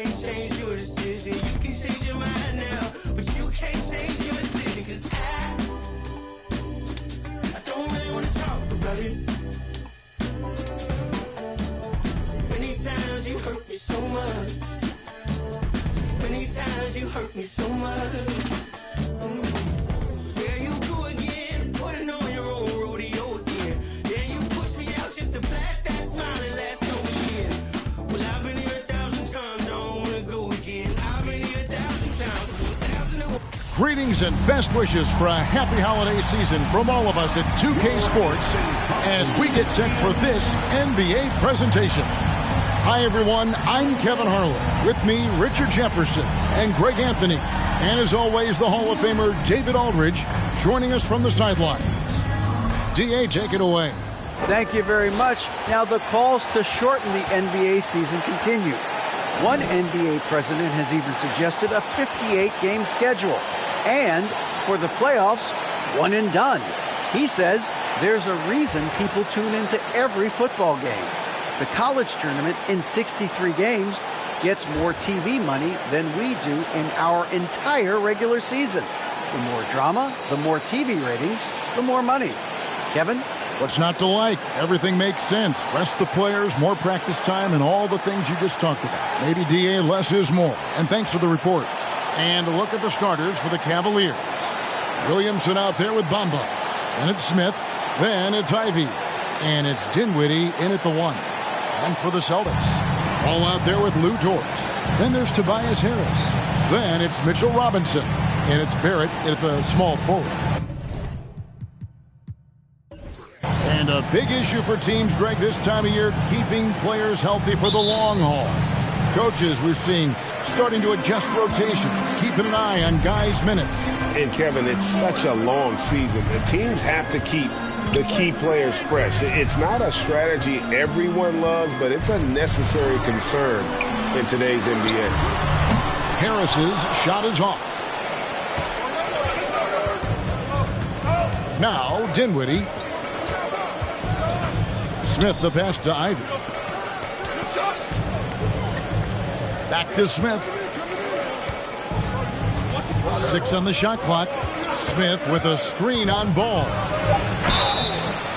can't change your decision. You can change your mind now, but you can't change your decision. 'Cause I don't really want to talk about it. Many times you hurt me so much. Many times you hurt me so much. There you go again, putting on your own rodeo again. Then you push me out just to flash that smile and last so years. Well, I've been here 1,000 times, I don't want to go again. I've been here 1,000 times, 1,000. Greetings and best wishes for a happy holiday season from all of us at 2K Sports as we get set for this NBA presentation. Hi, everyone. I'm Kevin Harlan. With me, Richard Jefferson and Greg Anthony. And as always, the Hall of Famer David Aldridge joining us from the sidelines. DA, take it away. Thank you very much. Now, the calls to shorten the NBA season continue. One NBA president has even suggested a 58-game schedule. And for the playoffs, one and done. He says there's a reason people tune into every football game. The college tournament in 63 games gets more TV money than we do in our entire regular season. The more drama, the more TV ratings, the more money. Kevin? What's not to like? Everything makes sense. Rest the players, more practice time, and all the things you just talked about. Maybe, DA, less is more. And thanks for the report. And a look at the starters for the Cavaliers. Williamson out there with Bamba. Then it's Smith. Then it's Ivy. And it's Dinwiddie in at the 1. And for the Celtics, all out there with Lou Dort. Then there's Tobias Harris. Then it's Mitchell Robinson. And it's Barrett at the small forward. And a big issue for teams, Greg, this time of year, keeping players healthy for the long haul. Coaches, we're seeing, starting to adjust rotations, keeping an eye on guys' minutes. And, Kevin, it's such a long season. The teams have to keep the key players fresh. It's not a strategy everyone loves, but it's a necessary concern in today's NBA. Harris's shot is off. Now Dinwiddie. Smith the pass to Ivy. Back to Smith. 6 on the shot clock. Smith with a screen on Ball.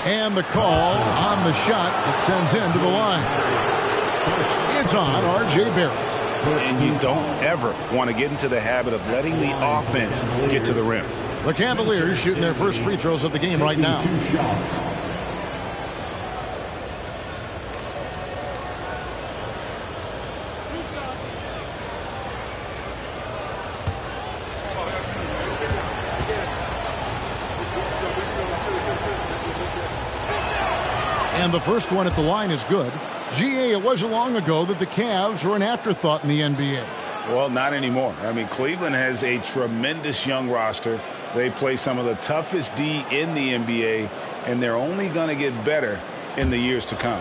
And the call on the shot that sends him to the line. It's on R.J. Barrett. And you don't ever want to get into the habit of letting the offense get to the rim. The Cavaliers shooting their first free throws of the game right now. And the first one at the line is good. GA, it wasn't long ago that the Cavs were an afterthought in the NBA. Well, not anymore. I mean, Cleveland has a tremendous young roster. They play some of the toughest D in the NBA, and they're only going to get better in the years to come.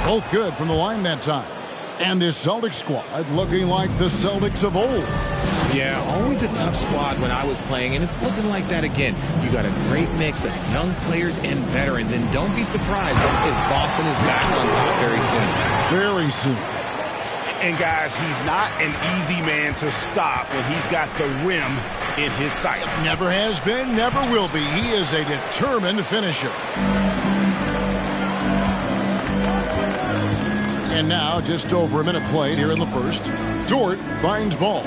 Both good from the line that time. And this Celtics squad looking like the Celtics of old. Yeah, always a tough squad when I was playing, and it's looking like that again. You got a great mix of young players and veterans, and don't be surprised if Boston is back on top very soon. Very soon. And, guys, he's not an easy man to stop when he's got the rim in his sights. Never has been, never will be. He is a determined finisher. And now, just over a minute played here in the first. Dort finds Ball.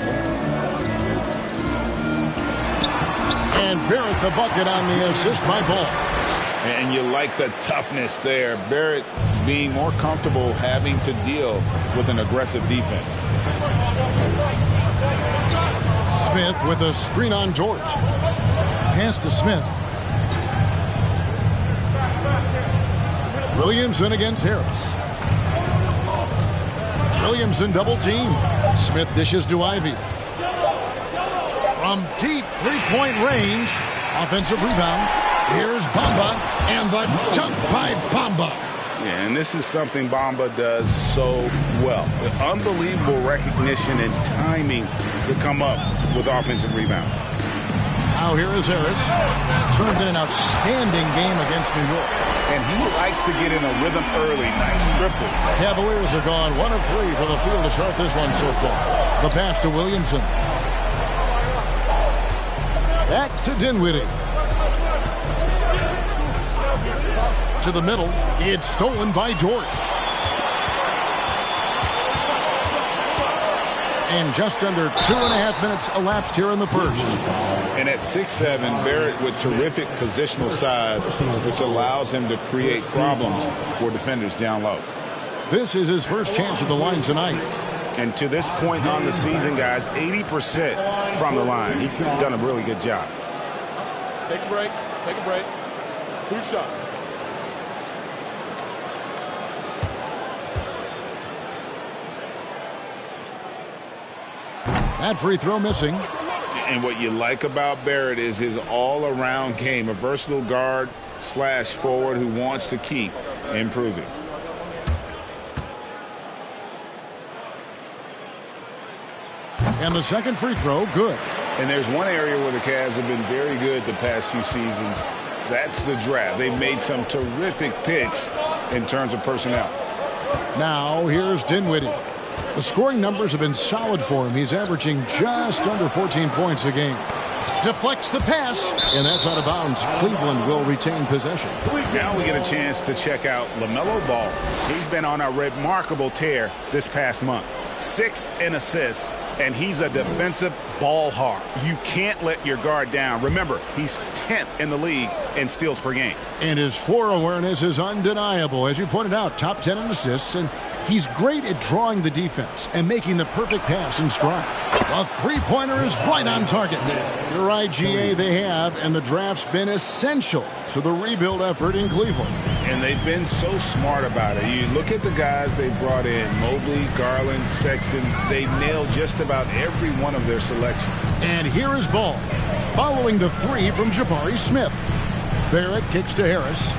And Barrett the bucket on the assist by Ball. And you like the toughness there. Barrett being more comfortable having to deal with an aggressive defense. Smith with a screen on Dort. Pass to Smith. Williamson against Harris. Williamson double team. Smith dishes to Ivy. From deep three-point range. Offensive rebound. Here's Bamba. And the dunk by Bamba. Yeah, and this is something Bamba does so well. With unbelievable recognition and timing to come up with offensive rebounds. Now here is Harris. Turned in an outstanding game against New York. And he likes to get in a rhythm early. Nice triple. Cavaliers have gone 1 of 3 for the field to start this one so far. The pass to Williamson. Back to Dinwiddie. To the middle. It's stolen by Dort. And just under 2.5 minutes elapsed here in the first. And at 6'7", Barrett with terrific positional size, which allows him to create problems for defenders down low. This is his first chance at the line tonight. And to this point on the season, guys, 80% from the line. He's done a really good job. Take a break. Take a break. 2 shots. That free throw missing. And what you like about Barrett is his all-around game, a versatile guard / forward who wants to keep improving. And the second free throw, good. And there's one area where the Cavs have been very good the past few seasons. That's the draft. They've made some terrific picks in terms of personnel. Now here's Dinwiddie. The scoring numbers have been solid for him. He's averaging just under 14 points a game. Deflects the pass, and that's out of bounds. Cleveland will retain possession. Now we get a chance to check out LaMelo Ball. He's been on a remarkable tear this past month. 6th in assists, and he's a defensive ball hawk. You can't let your guard down. Remember, he's 10th in the league in steals per game. And his floor awareness is undeniable. As you pointed out, top 10 in assists, and he's great at drawing the defense and making the perfect pass in stride. A three-pointer is right on target. You're right, GA, they have, and the draft's been essential to the rebuild effort in Cleveland. And they've been so smart about it. You look at the guys they brought in, Mobley, Garland, Sexton. They've nailed just about every one of their selections. And here is Ball, following the three from Jabari Smith. Barrett kicks to Harris.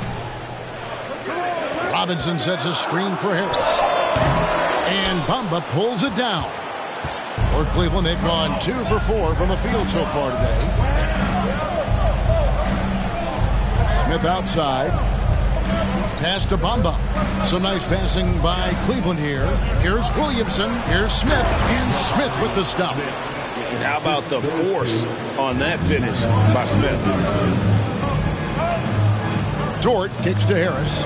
Robinson sets a screen for Harris. And Bamba pulls it down. For Cleveland, they've gone 2 for 4 from the field so far today. Smith outside. Pass to Bamba. Some nice passing by Cleveland here. Here's Williamson. Here's Smith. And Smith with the stop. And how about the force on that finish by Smith? Dort kicks to Harris.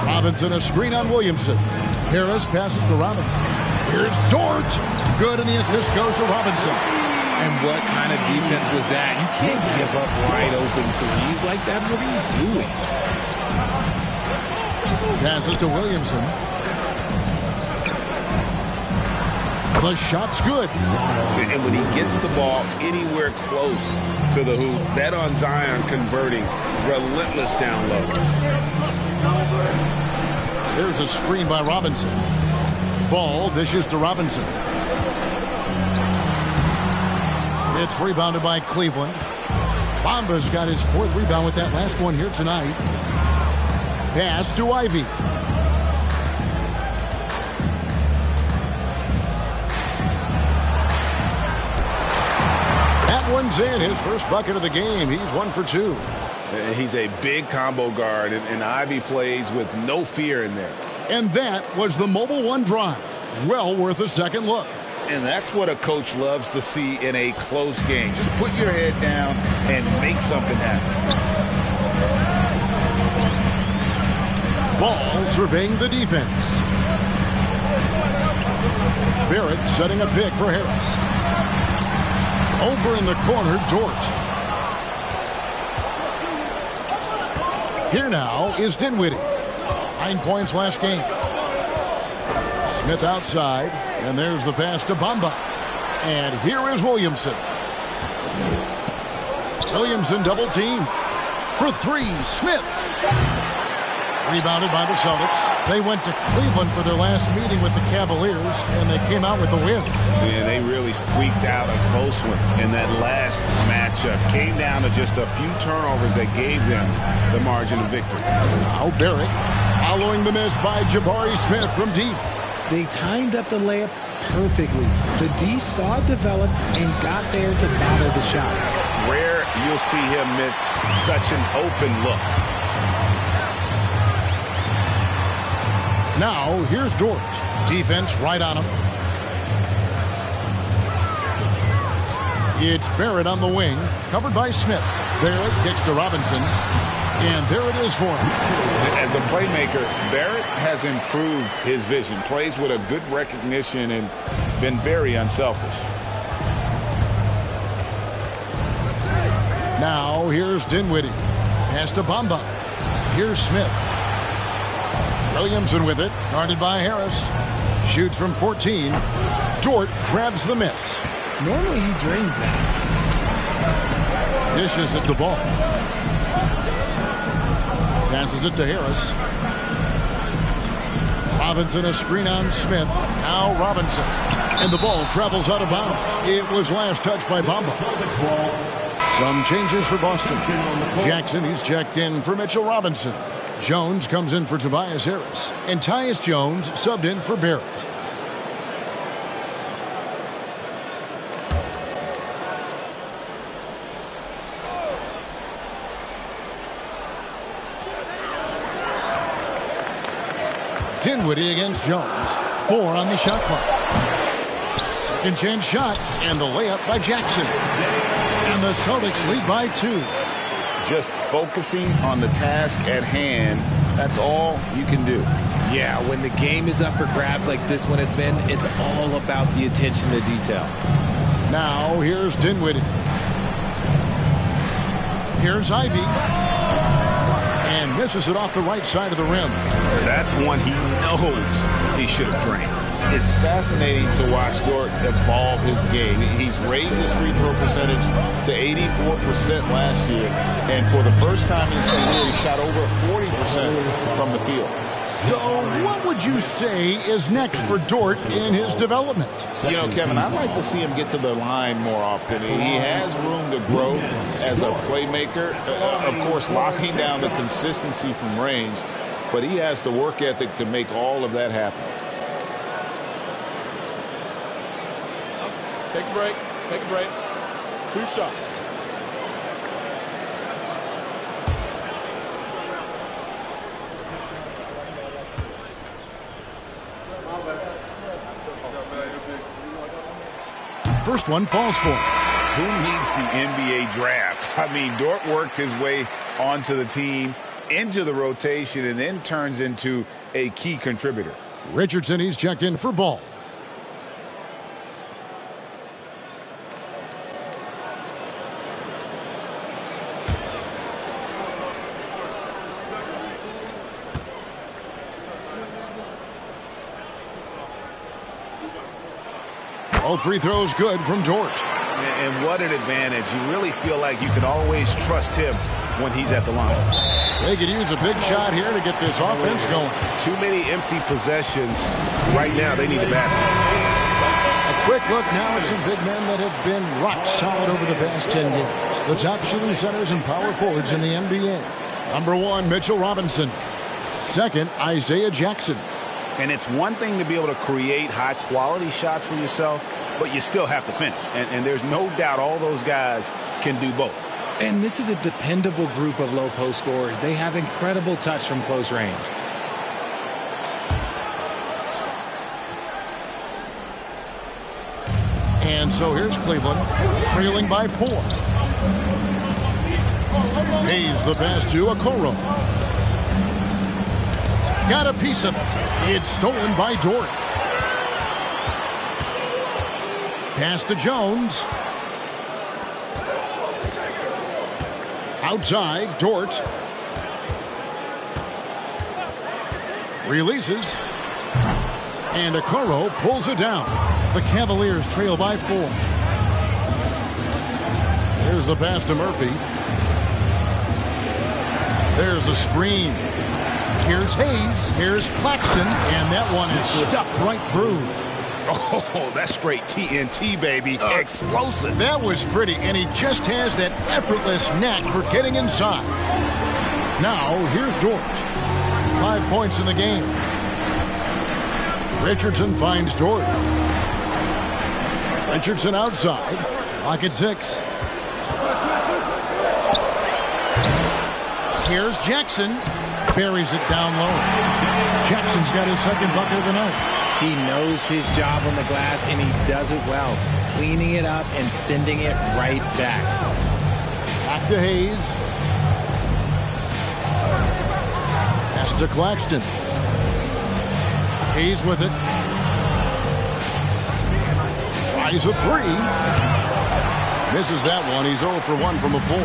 Robinson a screen on Williamson. Harris passes to Robinson. Here's Dort. Good, and the assist goes to Robinson. And what kind of defense was that? You can't give up wide open threes like that. What are you doing? Passes to Williamson. The shot's good. And when he gets the ball anywhere close to the hoop, bet on Zion converting, relentless down low. There's a screen by Robinson. Ball dishes to Robinson. It's rebounded by Cleveland. Bamba's got his 4th rebound with that last one here tonight. Pass to Ivy. That one's in. His first bucket of the game. He's 1 for 2. He's a big combo guard, and Ivy plays with no fear in there. And that was the Mobile One drive. Well worth a second look. And that's what a coach loves to see in a close game. Just put your head down and make something happen. Ball surveying the defense. Barrett setting a pick for Harris. Over in the corner, Dort. Here now is Dinwiddie. 9 points last game. Smith outside, and there's the pass to Bamba. And here is Williamson. Williamson double team. For 3, Smith. Rebounded by the Celtics. They went to Cleveland for their last meeting with the Cavaliers, and they came out with the win. Yeah, they really squeaked out a close one in that last matchup. Came down to just a few turnovers that gave them the margin of victory. Now Barrett following the miss by Jabari Smith from deep. They timed up the layup perfectly. The D saw it develop and got there to bother the shot. Rare you'll see him miss such an open look. Now, here's Dort. Defense right on him. It's Barrett on the wing, covered by Smith. Barrett kicks to Robinson, and there it is for him. As a playmaker, Barrett has improved his vision, plays with a good recognition, and been very unselfish. Now, here's Dinwiddie. Pass to Bamba. Here's Smith. Williamson with it, guarded by Harris. Shoots from 14. Dort grabs the miss. Normally he drains that. Dishes at the ball. Passes it to Harris. Robinson a screen on Smith. Now Robinson. And the ball travels out of bounds. It was last touched by Bamba. Some changes for Boston. Jackson, he's checked in for Mitchell Robinson. Jones comes in for Tobias Harris. And Tyus Jones subbed in for Barrett. Dinwiddie against Jones. 4 on the shot clock. Second chance shot, and the layup by Jackson. And the Celtics lead by 2. Just focusing on the task at hand, that's all you can do. Yeah, when the game is up for grabs like this one has been, it's all about the attention to detail. Now, here's Dinwiddie. Here's Ivy. And misses it off the right side of the rim. That's one he knows he should have drained. It's fascinating to watch Dort evolve his game. He's raised his free throw percentage to 84% last year. And for the first time in his career, he shot over 40% from the field. So what would you say is next for Dort in his development? You know, Kevin, I'd like to see him get to the line more often. He has room to grow as a playmaker. Of course, locking down the consistency from range. But he has the work ethic to make all of that happen. Take a break. Take a break. 2 shots. First one falls for him. Who needs the NBA draft? I mean, Dort worked his way onto the team, into the rotation, and then turns into a key contributor. Richardson, he's checked in for Ball. All free throws good from Dort. And what an advantage. You really feel like you can always trust him when he's at the line. They could use a big shot here to get this offense going. Too many empty possessions. Right now, they need a basket. A quick look now at some big men that have been rock solid over the past 10 games. The top shooting centers and power forwards in the NBA. Number 1, Mitchell Robinson. Second, Isaiah Jackson. And it's one thing to be able to create high-quality shots for yourself, but you still have to finish. And there's no doubt all those guys can do both. And this is a dependable group of low post scorers. They have incredible touch from close range. And so here's Cleveland, trailing by 4. Hayes the pass to Okoro. Got a piece of it. It's stolen by Dort. Pass to Jones. Outside, Dort. Releases. And Okoro pulls it down. The Cavaliers trail by 4. There's the pass to Murphy. There's a screen. Here's Hayes. Here's Claxton. And that one is stuffed right through. Oh, that's straight TNT, baby. Explosive. That was pretty, and he just has that effortless knack for getting inside. Now, here's Dort. 5 points in the game. Richardson finds Dort. Richardson outside. Lock at 6. Here's Jackson. Buries it down low. Jackson's got his second bucket of the night. He knows his job on the glass, and he does it well. Cleaning it up and sending it right back. Back to Hayes. Pass to Claxton. Hayes with it. Tries a 3. Misses that one. He's 0 for 1 from the floor.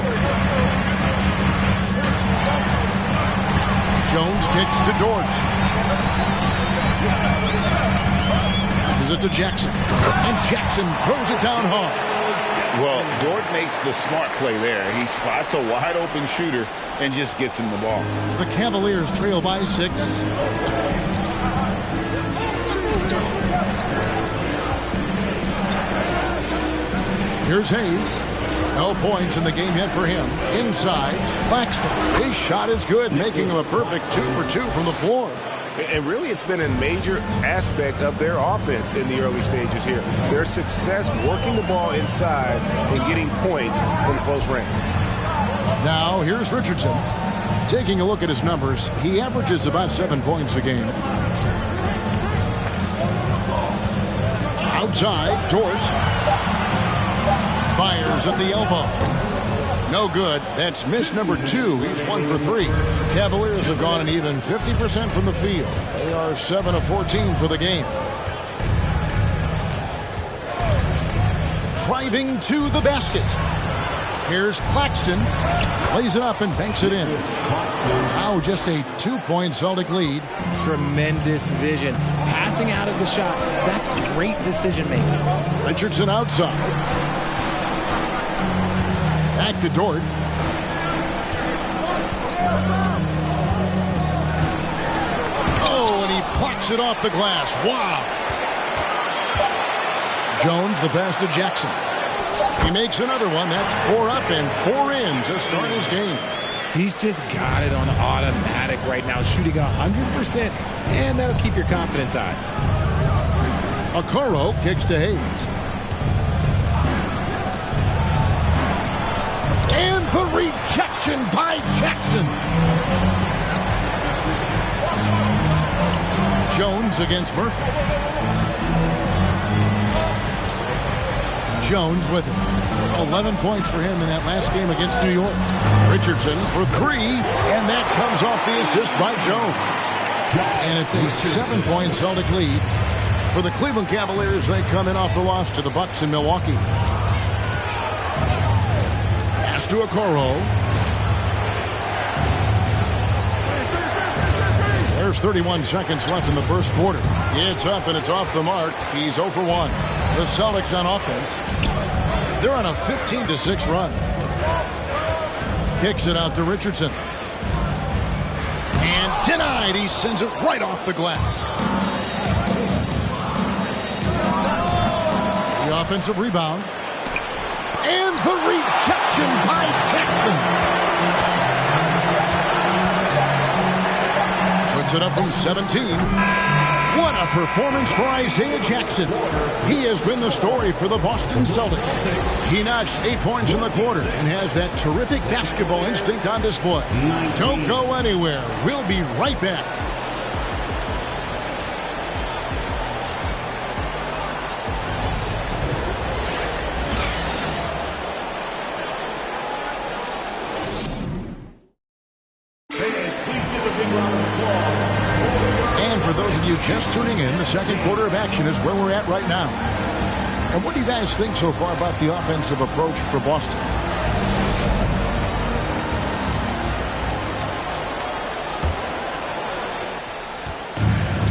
Jones kicks to Dort. Passes it to Jackson. And Jackson throws it down hard. Well, Dort makes the smart play there. He spots a wide open shooter and just gets him the ball. The Cavaliers trail by 6. Here's Hayes. No points in the game yet for him. Inside, Claxton. His shot is good, making him a perfect 2 for 2 from the floor. And really, it's been a major aspect of their offense in the early stages here. Their success working the ball inside and getting points from close range. Now, here's Richardson. Taking a look at his numbers, he averages about 7 points a game. Outside, Dort. Fires at the elbow. No good. That's miss number 2. He's 1 for 3. Cavaliers have gone an even 50% from the field. They are 7 of 14 for the game. Driving to the basket. Here's Claxton. Lays it up and banks it in. Now just a 2-point Celtic lead. Tremendous vision. Passing out of the shot. That's great decision making. Richardson outside. Back to Dort. Oh, and he plucks it off the glass. Wow. Jones, the pass to Jackson. He makes another one. That's 4 up and 4 in to start his game. He's just got it on automatic right now, shooting 100%, and that'll keep your confidence high. Okoro kicks to Hayes. And the rejection by Jackson. Jones against Murphy. Jones with it. 11 points for him in that last game against New York. Richardson for 3, and that comes off the assist by Jones. And it's a 7-point Celtic lead. For the Cleveland Cavaliers, they come in off the loss to the Bucks in Milwaukee. Pass to Okoro. There's 31 seconds left in the first quarter. It's up and it's off the mark. He's 0 for 1. The Celtics on offense. They're on a 15-6 run. Kicks it out to Richardson. And denied. He sends it right off the glass. The offensive rebound. And the rejection by Jackson. Puts it up from 17. What a performance for Isaiah Jackson. He has been the story for the Boston Celtics. He notched 8 points in the quarter and has that terrific basketball instinct on display. Don't go anywhere. We'll be right back. Just tuning in, the second quarter of action is where we're at right now. And what do you guys think so far about the offensive approach for Boston?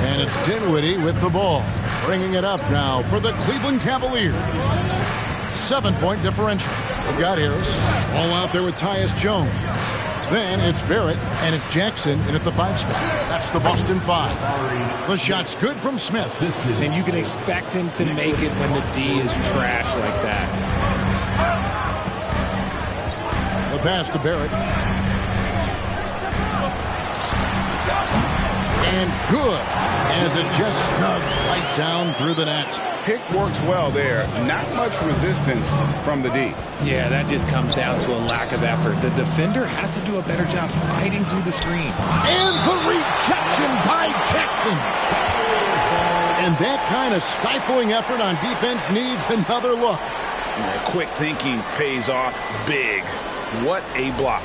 And it's Dinwiddie with the ball. Bringing it up now for the Cleveland Cavaliers. 7-point differential. They've got Harris. All out there with Tyus Jones. Then it's Barrett, and it's Jackson in at the 5 spot. That's the Boston 5. The shot's good from Smith. And you can expect him to make it when the D is trash like that. The pass to Barrett. And good, as it just snugs right down through the net. pick works well there. Not much resistance from the D. Yeah, that just comes down to a lack of effort. The defender has to do a better job fighting through the screen. And the rejection by Jackson. And that kind of stifling effort on defense needs another look. Yeah, quick thinking pays off big. What a block.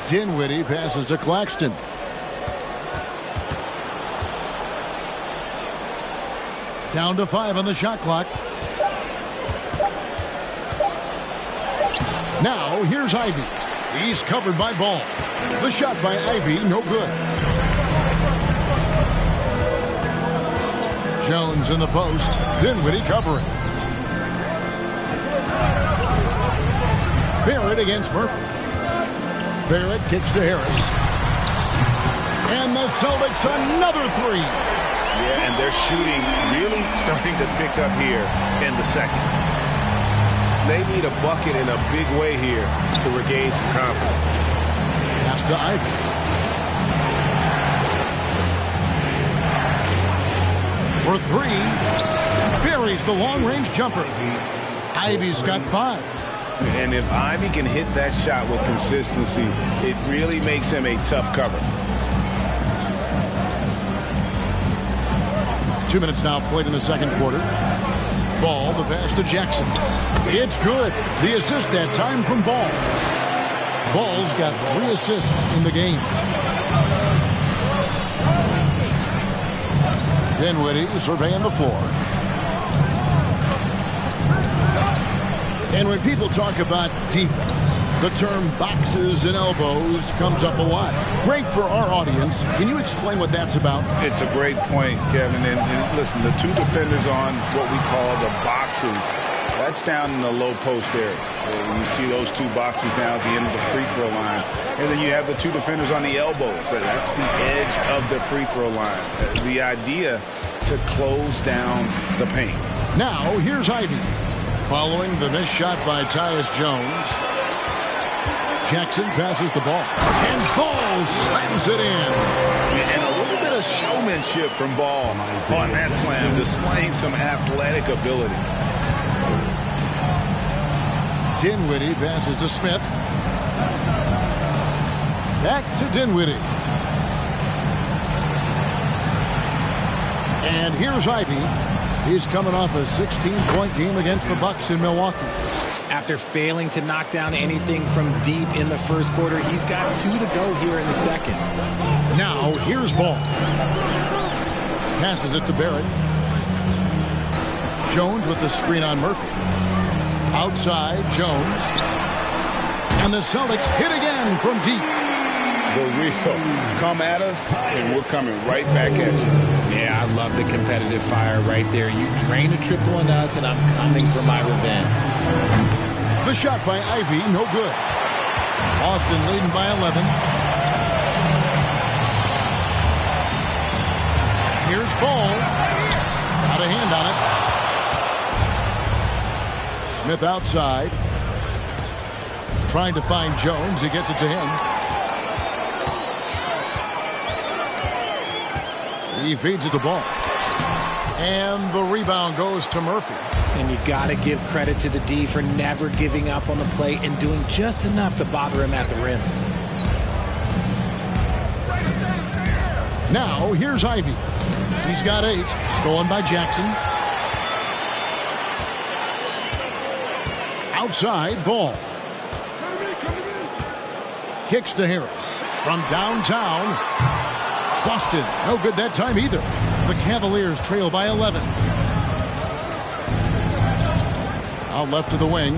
Dinwiddie passes to Claxton. Down to 5 on the shot clock. Now here's Ivy. He's covered by Ball. The shot by Ivy, no good. Jones in the post. Dinwiddie covering. Barrett against Murphy. Barrett kicks to Harris. And the Celtics another three. Yeah, and they're shooting really starting to pick up here in the second. They need a bucket in a big way here to regain some confidence. Pass to Ivy. For 3. Buries the long-range jumper. Ivy's got 5. And if Ivy can hit that shot with consistency, it really makes him a tough cover. 2 minutes now played in the second quarter. Ball, the pass to Jackson. It's good. The assist that time from Ball. Ball's got 3 assists in the game. Dinwiddie surveying the floor. And when people talk about defense, the term boxes and elbows comes up a lot. Great for our audience. Can you explain what that's about? It's a great point, Kevin. And listen, the 2 defenders on what we call the boxes, that's down in the low post area. You see those 2 boxes down at the end of the free throw line. And then you have the 2 defenders on the elbows. That's the edge of the free throw line. The idea to close down the paint. Now, here's Ivy. Following the missed shot by Tyus Jones. Jackson passes the ball. And Ball slams it in. And a little bit of showmanship from Ball on that slam, displaying some athletic ability. Dinwiddie passes to Smith. Back to Dinwiddie. And here's Ivy. He's coming off a 16-point game against the Bucks in Milwaukee. After failing to knock down anything from deep in the first quarter, he's got 2 to go here in the second. Now, here's Ball. Passes it to Barrett. Jones with the screen on Murphy. Outside, Jones. And the Celtics hit again from deep. The real come at us, and we're coming right back at you. Yeah, I love the competitive fire right there. You drain a triple on us, and I'm coming for my revenge. The shot by Ivy, no good. Boston leading by 11. Here's Ball. Got a hand on it. Smith outside. Trying to find Jones. He gets it to him. He feeds it to Ball. And the rebound goes to Murphy. And you got to give credit to the D for never giving up on the play and doing just enough to bother him at the rim. Now, here's Ivy. He's got 8. Stolen by Jackson. Outside, Ball. Kicks to Harris. From downtown. Boston, no good that time either. The Cavaliers trail by 11. Out left of the wing.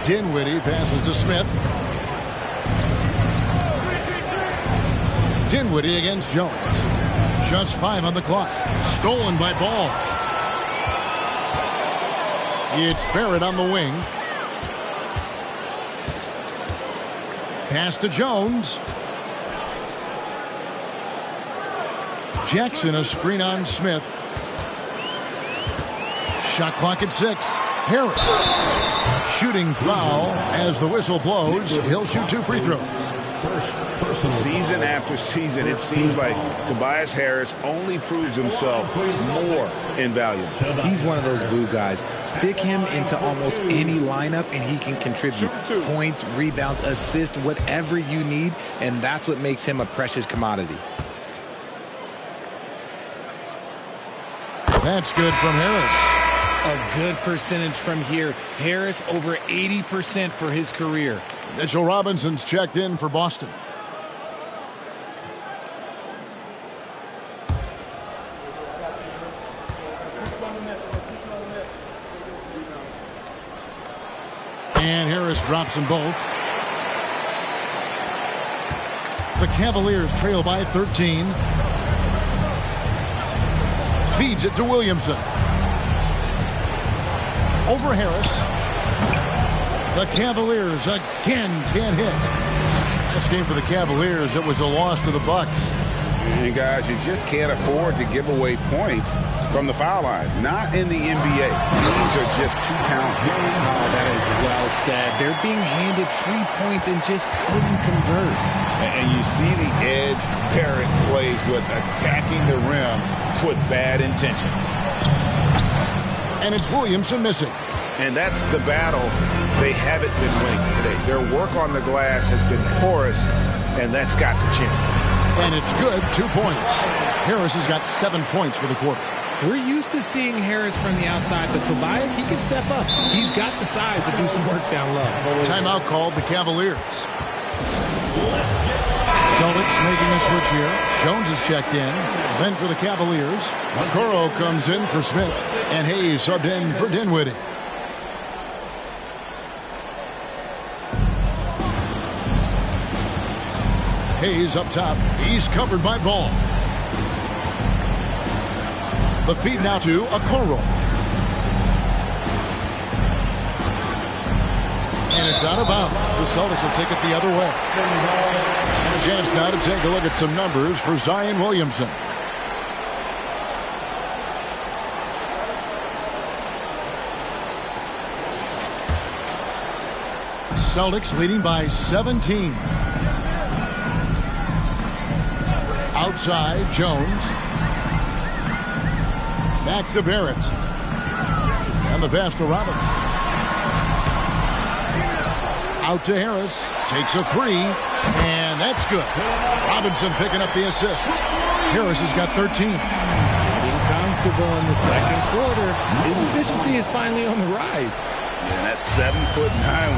Dinwiddie passes to Smith. Dinwiddie against Jones. Just 5 on the clock. Stolen by Ball. It's Barrett on the wing. Pass to Jones. Jackson, a screen on Smith. Shot clock at 6. Harris. Shooting foul as the whistle blows. He'll shoot 2 free throws. Season after season, it seems like Tobias Harris only proves himself more invaluable. He's one of those glue guys. Stick him into almost any lineup and he can contribute points, rebounds, assists, whatever you need, and that's what makes him a precious commodity. That's good from Harris. A good percentage from here. Harris over 80% for his career. Mitchell Robinson's checked in for Boston. And Harris drops them both. The Cavaliers trail by 13. Feeds it to Williamson. Over Harris. The Cavaliers again can't hit. This game for the Cavaliers, it was a loss to the Bucks. And guys, you just can't afford to give away points from the foul line. Not in the NBA. Teams are just too talented. Oh, that is well said. They're being handed free points and just couldn't convert. And you see the edge Barrett plays with attacking the rim with bad intentions. And it's Williamson missing. And that's the battle they haven't been winning today. Their work on the glass has been porous, and that's got to change. And it's good, 2 points. Harris has got 7 points for the quarter. We're used to seeing Harris from the outside, but Tobias, he can step up. He's got the size to do some work down low. Timeout called the Cavaliers. Celtics making a switch here. Jones is checked in. Then for the Cavaliers, Okoro comes in for Smith. And Hayes subbed in for Dinwiddie. Hayes up top. He's covered by Ball. The feed now to Okoro. And it's out of bounds. The Celtics will take it the other way. And a chance now to take a look at some numbers for Zion Williamson. Celtics leading by 17. Outside, Jones. Back to Barrett. And the pass to Robinson. Out to Harris. Takes a 3. And that's good. Robinson picking up the assist. Harris has got 13. Getting comfortable in the second quarter. His efficiency is finally on the rise. And that 7'9"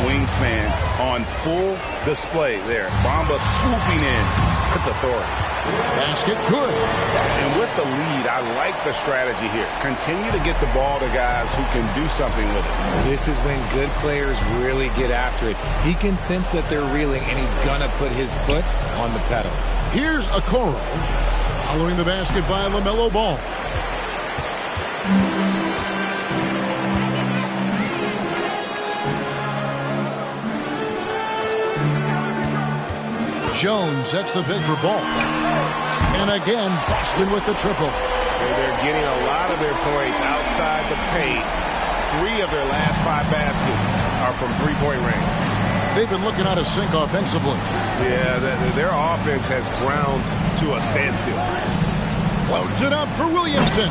wingspan on full display there. Bamba swooping in with authority. Basket good. And with the lead, I like the strategy here. Continue to get the ball to guys who can do something with it. This is when good players really get after it. He can sense that they're reeling, and he's going to put his foot on the pedal. Here's Okoro. Following the basket by LaMelo Ball. Jones sets the pick for Ball. And again, Boston with the triple. They're getting a lot of their points outside the paint. 3 of their last 5 baskets are from three-point range. They've been looking out of sync offensively. Yeah, their offense has ground to a standstill. Floats it up for Williamson.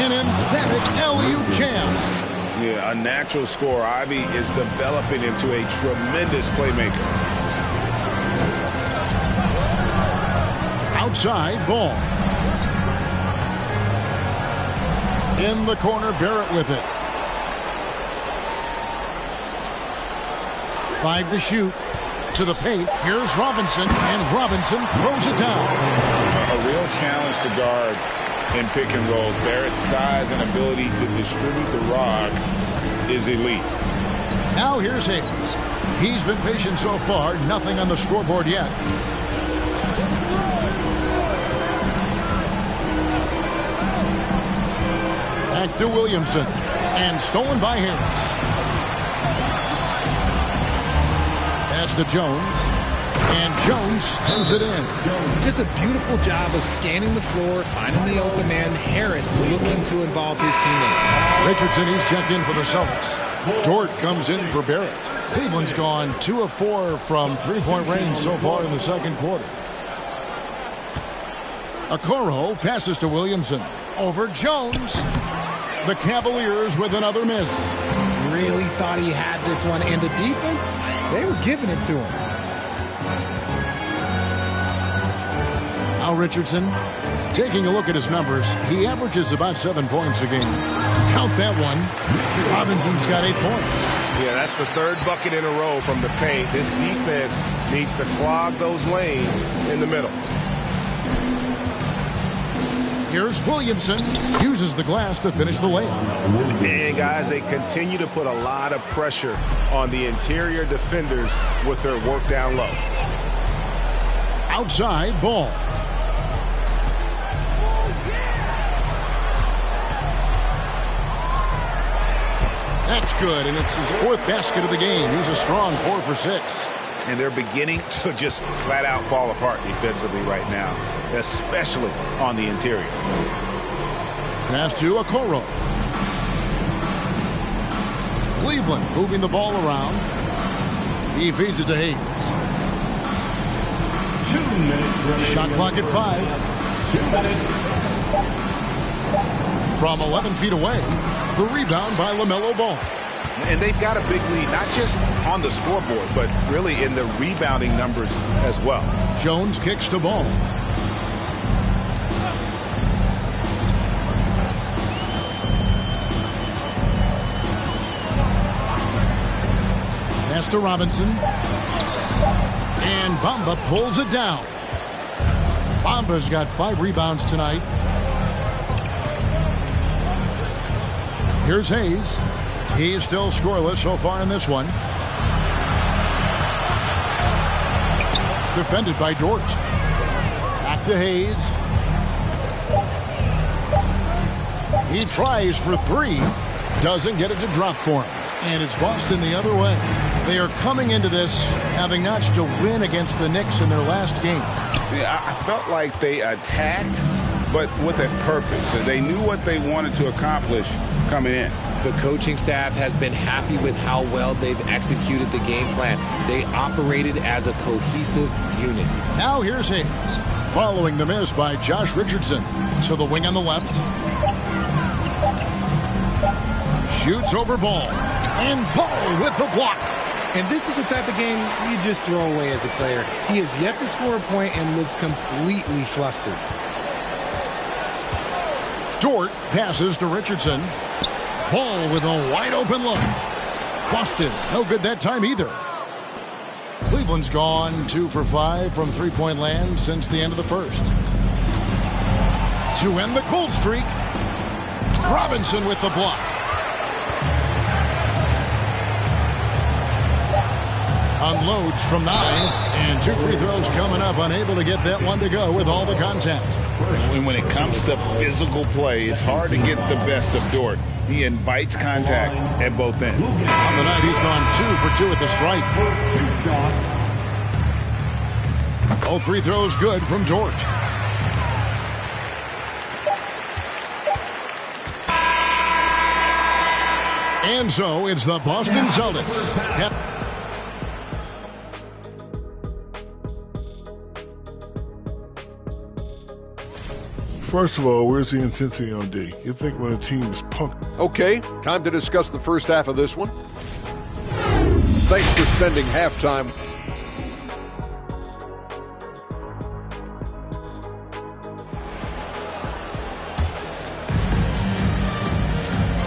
An emphatic alley-oop jam. Yeah, a natural scorer. Ivy is developing into a tremendous playmaker. Outside, Ball. In the corner, Barrett with it. 5 to shoot. To the paint. Here's Robinson, and Robinson throws it down. A real challenge to guard in pick and rolls. Barrett's size and ability to distribute the rock is elite. Now here's Hayes. He's been patient so far. Nothing on the scoreboard yet. Back to Williamson. And stolen by Harris. Pass to Jones. And Jones sends it in. Just a beautiful job of scanning the floor, finding the open man. Harris looking to involve his teammates. Richardson, he's checked in for the Celtics. Dort comes in for Barrett. Cleveland's gone 2 of 4 from three-point range so far in the second quarter. Okoro passes to Williamson. Over Jones. The Cavaliers with another miss. Really thought he had this one, and the defense, they were giving it to him. Al Richardson, taking a look at his numbers, he averages about 7 points a game. Count that one. Robinson's got 8 points. Yeah, that's the third bucket in a row from the paint. This defense needs to clog those lanes in the middle. Here's Williamson. Uses the glass to finish the layup. And, guys, they continue to put a lot of pressure on the interior defenders with their work down low. Outside ball. That's good, and it's his 4th basket of the game. He's a strong 4 for 6. And they're beginning to just flat out fall apart defensively right now, especially on the interior. Pass to Okoro. Cleveland moving the ball around. He feeds it to Hayes. 2 minutes. Shot clock at 5. 2 minutes. From 11 feet away, the rebound by LaMelo Ball. And they've got a big lead, not just on the scoreboard, but really in the rebounding numbers as well. Jones kicks to Ball. Pass to Robinson. And Bamba pulls it down. Bamba's got 5 rebounds tonight. Here's Hayes. He's still scoreless so far in this one. Defended by Dort. Back to Hayes. He tries for 3. Doesn't get it to drop for him. And it's Boston the other way. They are coming into this having notched a win against the Knicks in their last game. Yeah, I felt like they attacked, but with a purpose. They knew what they wanted to accomplish coming in. The coaching staff has been happy with how well they've executed the game plan. They operated as a cohesive unit. Now here's Hayes, following the miss by Josh Richardson. To the wing on the left. Shoots over Ball. And Ball with the block. And this is the type of game you just throw away as a player. He has yet to score a point and looks completely flustered. Dort passes to Richardson. Ball with a wide open look. Boston, no good that time either. Cleveland's gone 2 for 5 from three-point land since the end of the first. To end the cold streak, Robinson with the block. Unloads from 9, and 2 free throws coming up, unable to get that one to go with all the contact. And when it comes to physical play, it's hard to get the best of Dort. He invites contact at both ends. On the night, he's gone 2 for 2 at the stripe. All free throws good from George. And so it's the Boston Celtics. Yep. First of all, where's the intensity on D? You think when a team is punked. Okay, time to discuss the first half of this one. Thanks for spending halftime.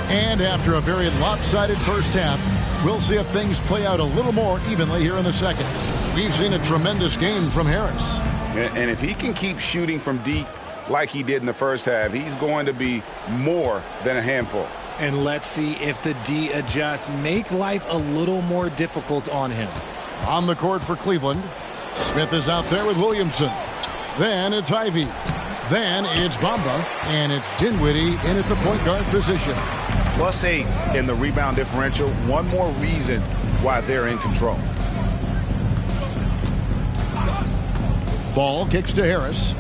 And after a very lopsided first half, we'll see if things play out a little more evenly here in the second. We've seen a tremendous game from Harris. And if he can keep shooting from deep like he did in the first half, he's going to be more than a handful. And let's see if the D adjusts, make life a little more difficult on him. On the court for Cleveland, Smith is out there with Williamson. Then it's Ivy. Then it's Bamba. And it's Dinwiddie in at the point guard position. +8 in the rebound differential. One more reason why they're in control. Ball kicks to Harris.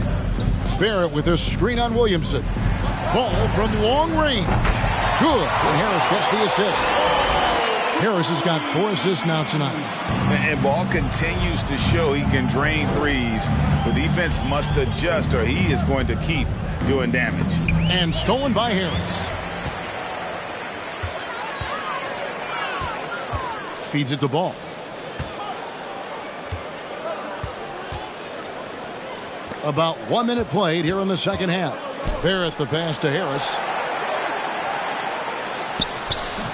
Barrett with a screen on Williamson. Ball from long range. Good. And Harris gets the assist. Harris has got 4 assists now tonight. And Ball continues to show he can drain threes. The defense must adjust or he is going to keep doing damage. And stolen by Harris. Feeds it to Ball. About 1 minute played here in the second half. Barrett the pass to Harris.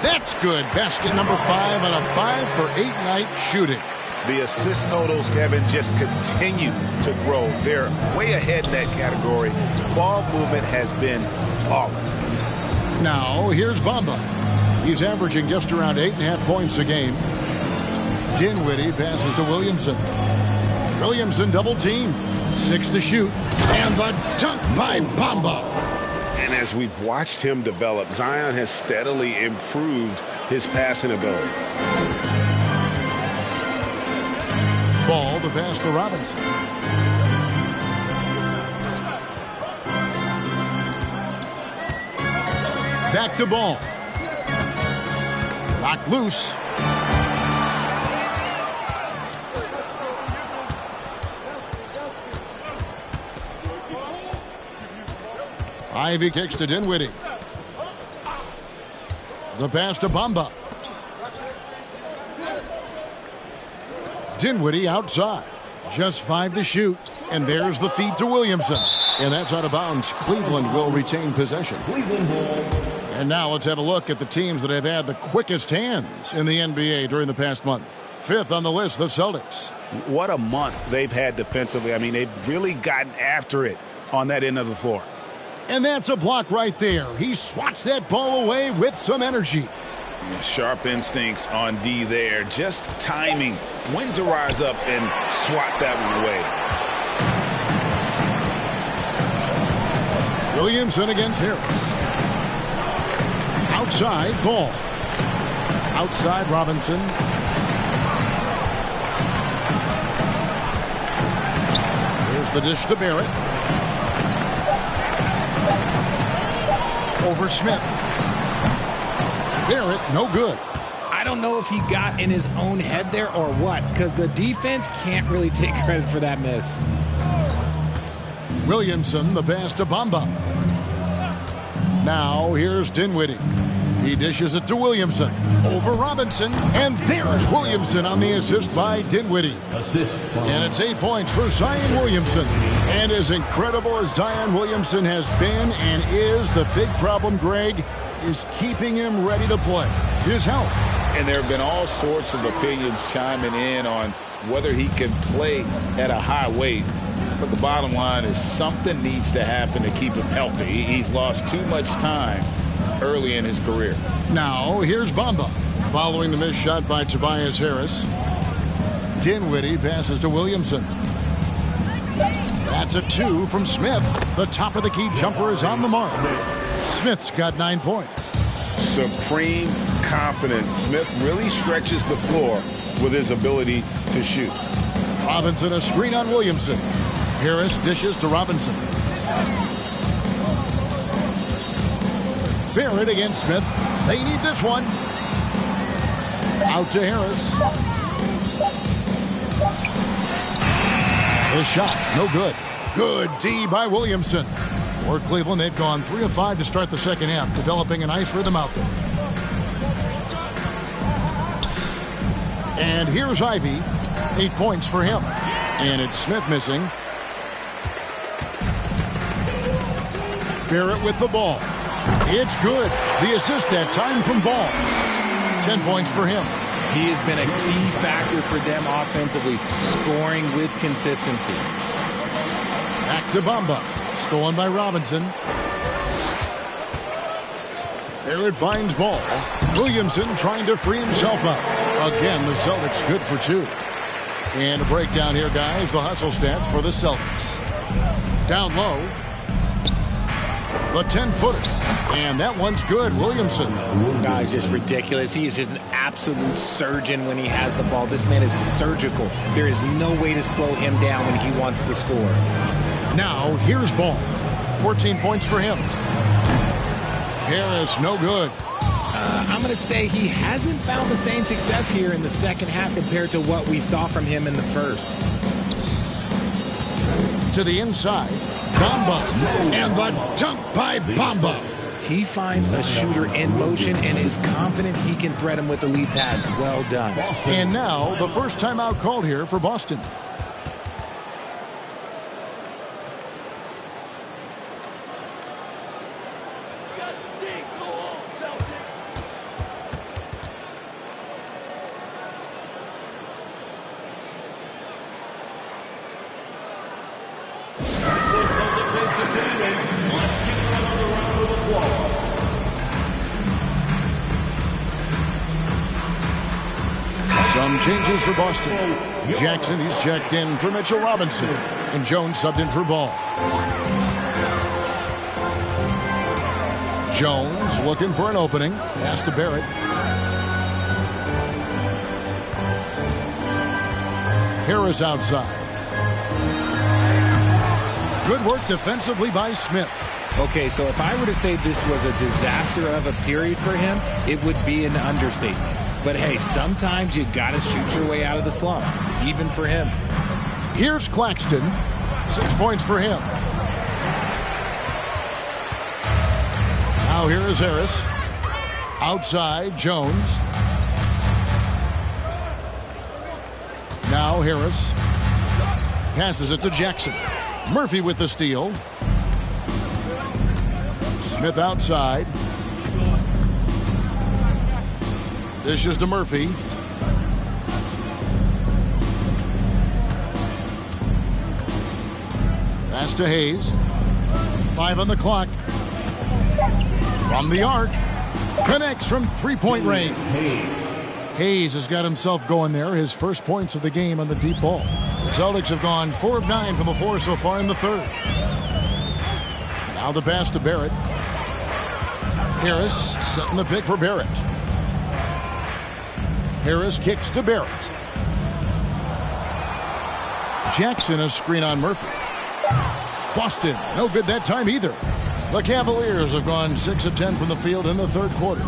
That's good. Basket number 5 on a 5-for-8 night shooting. The assist totals, Kevin, just continue to grow. They're way ahead in that category. Ball movement has been flawless. Now, here's Bamba. He's averaging just around 8.5 points a game. Dinwiddie passes to Williamson. Williamson double team. 6 to shoot. And the dunk by Bamba. And as we've watched him develop, Zion has steadily improved his passing ability. Ball, the pass to Robinson. Back to Ball. Locked loose. Ivy kicks to Dinwiddie. The pass to Bamba. Dinwiddie outside. Just 5 to shoot. And there's the feed to Williamson. And that's out of bounds. Cleveland will retain possession. And now let's have a look at the teams that have had the quickest hands in the NBA during the past month. 5th on the list, the Celtics. What a month they've had defensively. I mean, they've really gotten after it on that end of the floor. And that's a block right there. He swats that ball away with some energy. Sharp instincts on D there. Just timing when to rise up and swat that one away. Williamson against Harris. Outside, Ball. Outside, Robinson. Here's the dish to Barrett. Over Smith. Barrett, no good. I don't know if he got in his own head there or what, because the defense can't really take credit for that miss. Williamson, the pass to Bamba. Now here's Dinwiddie. He dishes it to Williamson. Over Robinson. And there's Williamson on the assist by Dinwiddie. And it's 8 points for Zion Williamson. And as incredible as Zion Williamson has been and is, the big problem, Greg, is keeping him ready to play. His health. And there have been all sorts of opinions chiming in on whether he can play at a high weight. But the bottom line is something needs to happen to keep him healthy. He's lost too much time early in his career. Now, here's Bamba. Following the missed shot by Tobias Harris. Dinwiddie passes to Williamson. That's a 2 from Smith. The top of the key jumper is on the mark. Smith's got 9 points. Supreme confidence. Smith really stretches the floor with his ability to shoot. Robinson a screen on Williamson. Harris dishes to Robinson. Barrett against Smith. They need this one. Out to Harris. The shot, no good. Good D by Williamson. For Cleveland, they've gone 3 of 5 to start the second half, developing a nice rhythm out there. And here's Ivy. 8 points for him. And it's Smith missing. Barrett with the ball. It's good. The assist that time from Ball. 10 points for him. He has been a key factor for them offensively, scoring with consistency. Back to Bamba. Stolen by Robinson. Barrett finds Ball. Williamson trying to free himself up. Again, the Celtics good for 2. And a breakdown here, guys. The hustle stats for the Celtics. Down low. the 10-footer. And that one's good. Williamson. It's just ridiculous. He is just an absolute surgeon when he has the ball. This man is surgical. There is no way to slow him down when he wants to score. Now, here's Ball. 14 points for him. Harris, no good. I'm going to say he hasn't found the same success here in the second half compared to what we saw from him in the first. To the inside, Bamba, and the dunk by Bamba. He finds a shooter in motion and is confident he can thread him with the lead pass. Well done. And now, the first timeout called here for Boston. Some changes for Boston. Jackson, he's checked in for Mitchell Robinson. And Jones subbed in for Ball. Jones looking for an opening. Pass to Barrett. Harris outside. Good work defensively by Smith. Okay, so if I were to say this was a disaster of a period for him, it would be an understatement. But hey, sometimes you got to shoot your way out of the slump, even for him. Here's Claxton. 6 points for him. Now here is Harris. Outside, Jones. Now Harris. Passes it to Jackson. Murphy with the steal. Smith outside. Dishes to Murphy. Pass to Hayes. 5 on the clock. From the arc. Connects from three-point range. Hayes has got himself going there. His first points of the game on the deep ball. The Celtics have gone 4 of 9 from the floor so far in the third. Now the pass to Barrett. Harris setting the pick for Barrett. Harris kicks to Barrett. Jackson a screen on Murphy. Boston, no good that time either. The Cavaliers have gone 6 of 10 from the field in the third quarter.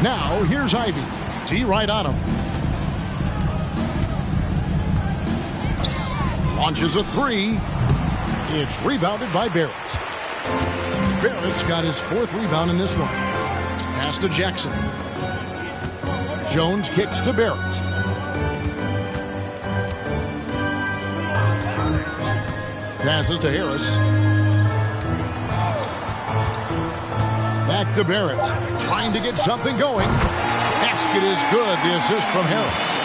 Now, here's Ivy. T right on him. Launches a three. It's rebounded by Barrett. Barrett's got his 4th rebound in this one. Pass to Jackson. Jones kicks to Barrett. Passes to Harris. Back to Barrett. Trying to get something going. Basket is good. The assist from Harris.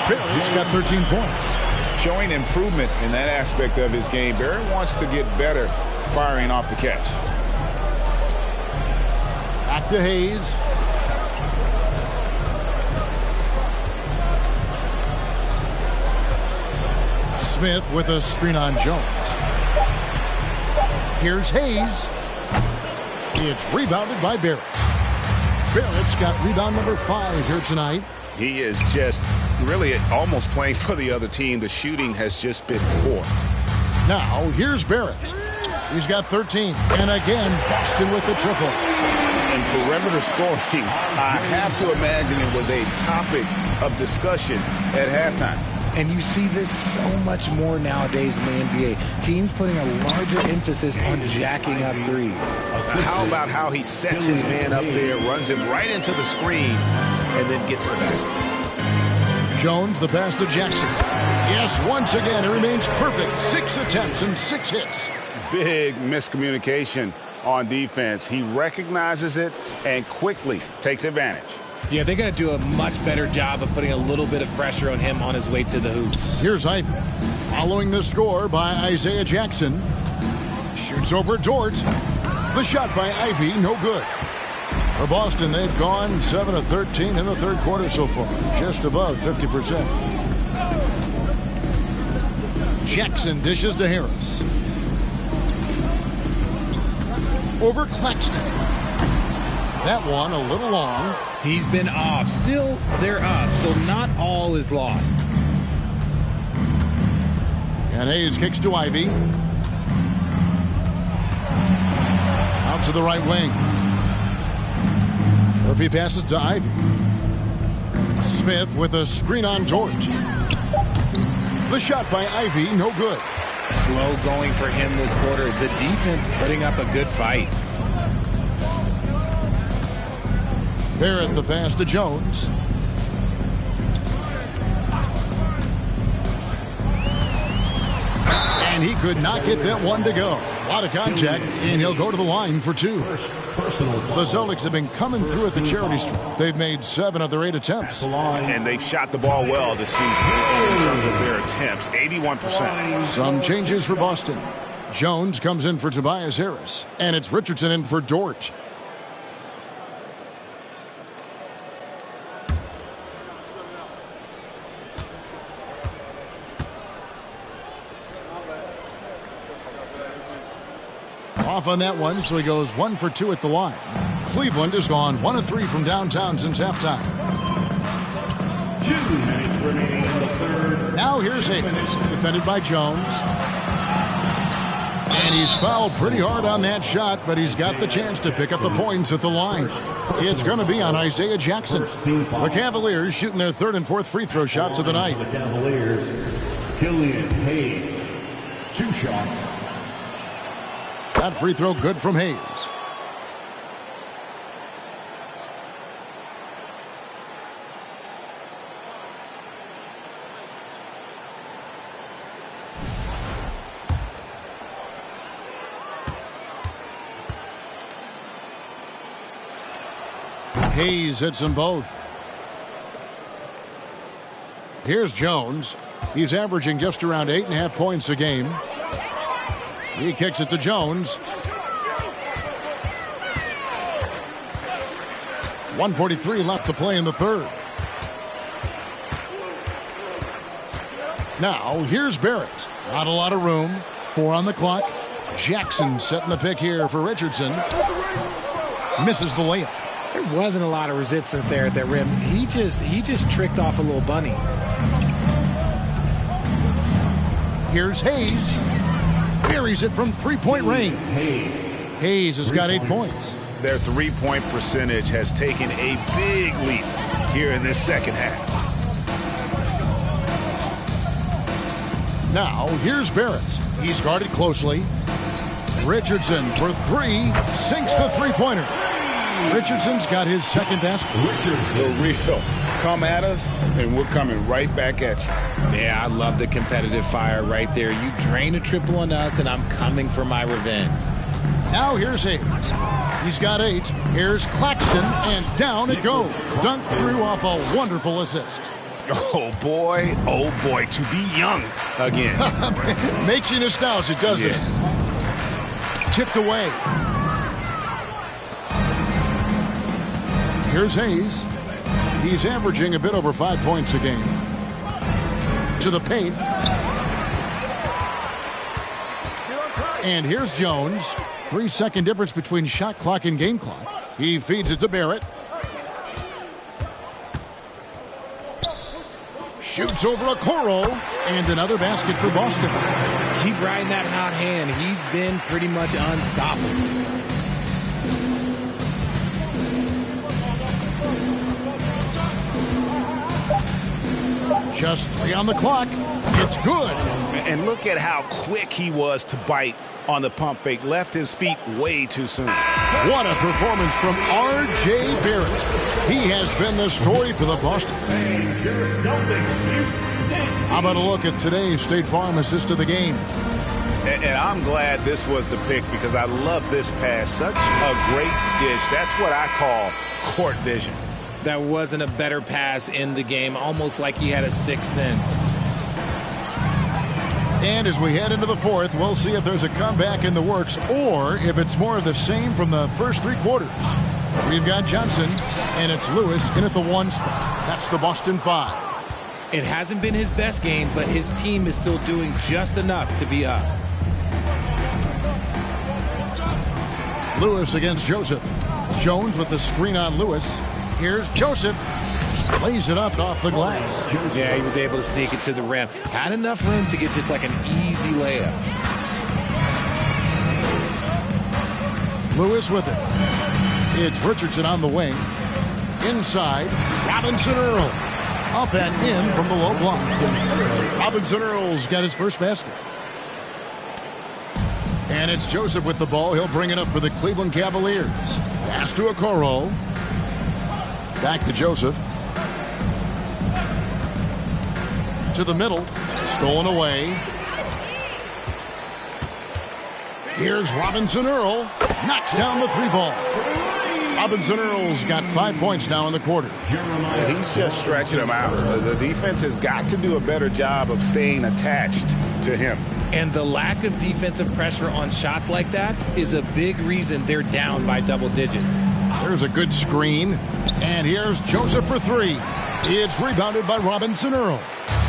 Barrett's got 13 points. Showing improvement in that aspect of his game. Barrett wants to get better firing off the catch. Back to Hayes. Smith with a screen on Jones. Here's Hayes. It's rebounded by Barrett. Barrett's got rebound number 5 here tonight. He is just really almost playing for the other team. The shooting has just been poor. Now, here's Barrett. He's got 13. And again, Boston with the triple. And perimeter scoring, I have to imagine it was a topic of discussion at halftime. And you see this so much more nowadays in the NBA. Teams putting a larger emphasis on jacking up threes. How about how he sets his man up there, runs him right into the screen, and then gets the basket. Jones, the pass to Jackson. Yes, once again, it remains perfect. 6 attempts and 6 hits. Big miscommunication on defense. He recognizes it and quickly takes advantage. Yeah, they got to do a much better job of putting a little bit of pressure on him on his way to the hoop. Here's Ivy. Following the score by Isaiah Jackson. Shoots over Dort. The shot by Ivy, no good. For Boston, they've gone 7 of 13 in the third quarter so far. Just above 50%. Jackson dishes to Harris. over Claxton. That one a little long. He's been off. Still, they're up, so not all is lost. And Hayes kicks to Ivy. Out to the right wing. Murphy passes to Ivy. Smith with a screen on George. The shot by Ivy, no good. Slow going for him this quarter. The defense putting up a good fight. Barrett the pass to Jones. And he could not get that one to go. A lot of contact, and he'll go to the line for 2. The Celtics have been coming through at the charity stripe. They've made 7 of their 8 attempts. And they've shot the ball well this season in terms of their attempts, 81%. Some changes for Boston. Jones comes in for Tobias Harris, and it's Richardson in for Dort. Off on that one, so he goes 1 for 2 at the line. Cleveland has gone 1 of 3 from downtown since halftime. 2 minutes remaining in the third. Now here's Hayes, defended by Jones. And he's fouled pretty hard on that shot, but he's got the chance to pick up the points at the line. It's going to be on Isaiah Jackson. The Cavaliers shooting their 3rd and 4th free throw shots of the night. The Cavaliers, Killian Hayes, 2 shots. That free throw good from Hayes. Hayes hits them both. Here's Jones. He's averaging just around 8.5 points a game. He kicks it to Jones. 1:43 left to play in the third. Now, here's Barrett. Not a lot of room. 4 on the clock. Jackson setting the pick here for Richardson. Misses the layup. There wasn't a lot of resistance there at that rim. He just tricked off a little bunny. Here's Hayes. Buries it from 3-point range. Hayes has got 8 points. Their 3-point percentage has taken a big leap here in this second half. Now, here's Barrett. He's guarded closely. Richardson for 3. Sinks the 3-pointer. Richardson's got his second basket. For real. Come at us, and we're coming right back at you. Yeah, I love the competitive fire right there. You drain a triple on us, and I'm coming for my revenge. Now here's Hayes. He's got 8. Here's Claxton, and down it goes. Dunked through off a wonderful assist. Oh boy, to be young again. Makes you nostalgic, doesn't it? Tipped away. Here's Hayes. He's averaging a bit over 5 points a game. To the paint. And here's Jones. 3-second difference between shot clock and game clock. He feeds it to Barrett. Shoots over a Okoro. And another basket for Boston. Keep riding that hot hand. He's been pretty much unstoppable. Just 3 on the clock. It's good. And look at how quick he was to bite on the pump fake. Left his feet way too soon. What a performance from R.J. Barrett. He has been the story for the Boston. How about a look at today's State Farm assist of the game? And I'm glad this was the pick because I love this pass. Such a great dish. That's what I call court vision. That wasn't a better pass in the game, almost like he had a sixth sense. And as we head into the fourth, we'll see if there's a comeback in the works or if it's more of the same from the first 3 quarters. We've got Johnson, and it's Lewis in at the 1 spot. That's the Boston 5. It hasn't been his best game, but his team is still doing just enough to be up. Lewis against Joseph. Jones with the screen on Lewis. Here's Joseph. Lays it up off the glass. Yeah, he was able to sneak it to the rim. Had enough room to get just like an easy layup. Lewis with it. It's Richardson on the wing. Inside, Robinson Earl. Up and in from the low block. Robinson Earl's got his first basket. And it's Joseph with the ball. He'll bring it up for the Cleveland Cavaliers. Pass to Okoro. Back to Joseph. To the middle. Stolen away. Here's Robinson Earl. Knocks down the three ball. Robinson Earl's got 5 points now in the quarter. He's just stretching him out. The defense has got to do a better job of staying attached to him. And the lack of defensive pressure on shots like that is a big reason they're down by double digits. There's a good screen. And here's Joseph for three. It's rebounded by Robinson Earl.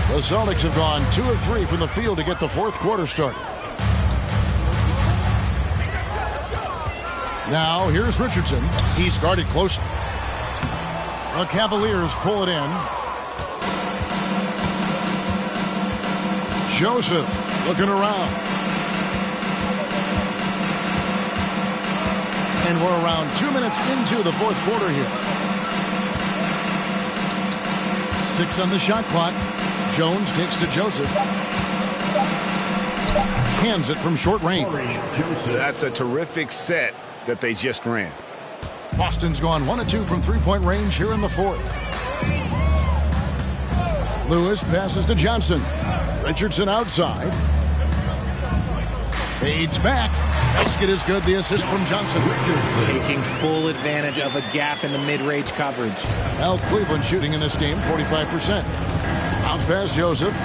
The Celtics have gone 2 of 3 from the field to get the fourth quarter started. Now, here's Richardson. He's guarded closely. The Cavaliers pull it in. Joseph looking around. And we're around 2 minutes into the fourth quarter here. 6 on the shot clock. Jones kicks to Joseph. Hands it from short range. That's a terrific set that they just ran. Boston's gone 1 of 2 from three-point range here in the fourth. Lewis passes to Johnson. Richardson outside. Fades back. Basket is good. The assist from Johnson. Taking full advantage of a gap in the mid-range coverage. Now Cleveland shooting in this game 45%. Bounce pass Joseph.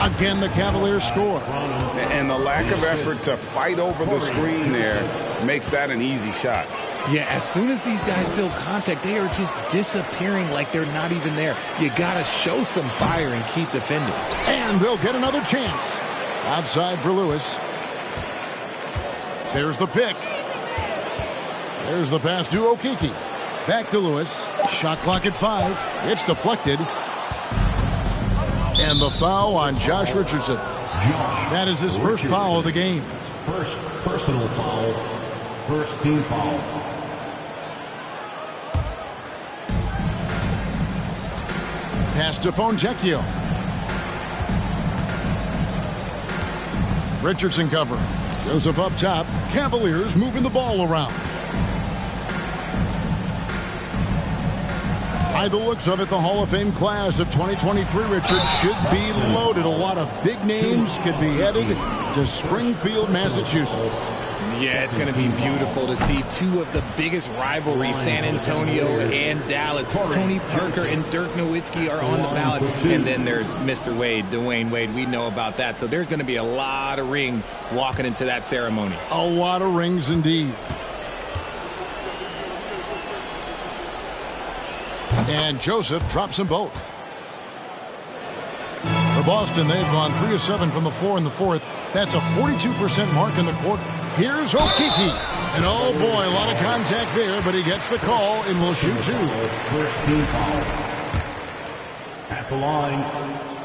Again, the Cavaliers score. And the lack of effort to fight over the screen there makes that an easy shot. Yeah, as soon as these guys build contact, they are just disappearing like they're not even there. You got to show some fire and keep defending. And they'll get another chance. Outside for Lewis. There's the pick. There's the pass to Okeke. Back to Lewis. Shot clock at 5. It's deflected. And the foul on Josh Richardson. That is his first foul of the game. First personal foul. First team foul. Pass to Fonjecchio. Richardson cover. Joseph up top. Cavaliers moving the ball around. By the looks of it, the Hall of Fame class of 2023, Richard, should be loaded. A lot of big names could be headed to Springfield, Massachusetts. Yeah, it's going to be beautiful to see two of the biggest rivalries, San Antonio and Dallas. Tony Parker and Dirk Nowitzki are on the ballot. And then there's Mr. Wade, Dwayne Wade. We know about that. So there's going to be a lot of rings walking into that ceremony. A lot of rings indeed. And Joseph drops them both. For Boston, they've gone 3 of 7 from the floor in the fourth. That's a 42% mark in the quarter. Here's Okeke. And oh boy, a lot of contact there, but he gets the call and will shoot 2. First team foul. At the line,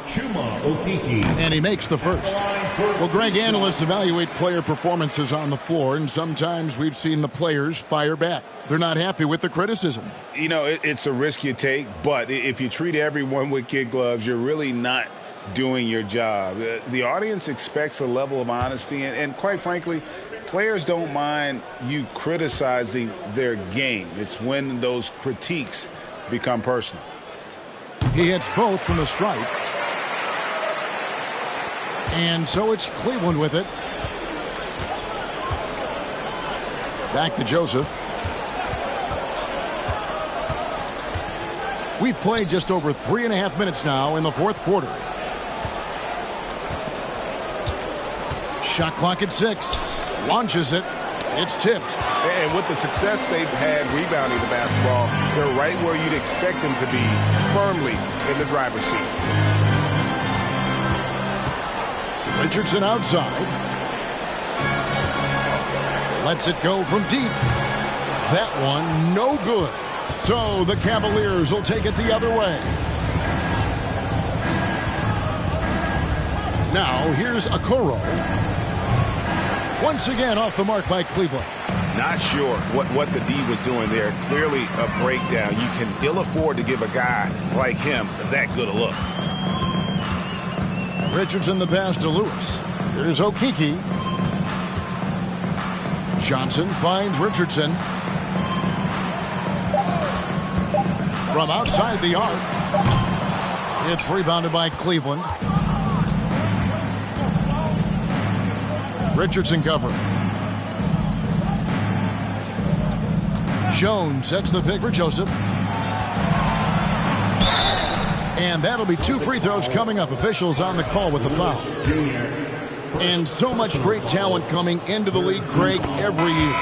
Chuma Okeke. And he makes the first. Well, Greg, analysts evaluate player performances on the floor, and sometimes we've seen the players fire back. They're not happy with the criticism. You know, it's a risk you take, but if you treat everyone with kid gloves, you're really not doing your job. The audience expects a level of honesty, and quite frankly, players don't mind you criticizing their game. It's when those critiques become personal. He hits both from the stripe. And so it's Cleveland with it. Back to Joseph. We've played just over 3.5 minutes now in the fourth quarter. Shot clock at 6. Launches it. It's tipped. And with the success they've had rebounding the basketball, they're right where you'd expect them to be, firmly in the driver's seat. Richardson outside. Lets it go from deep. That one, no good. So the Cavaliers will take it the other way. Now, here's Okoro. Once again, off the mark by Cleveland. Not sure what the D was doing there. Clearly a breakdown. You can ill afford to give a guy like him that good a look. Richardson the pass to Lewis. Here's Okeke. Johnson finds Richardson. From outside the arc. It's rebounded by Cleveland. Richardson cover. Jones sets the pick for Joseph. And that'll be 2 free throws coming up. Officials on the call with the foul. And so much great talent coming into the league, Craig, every year.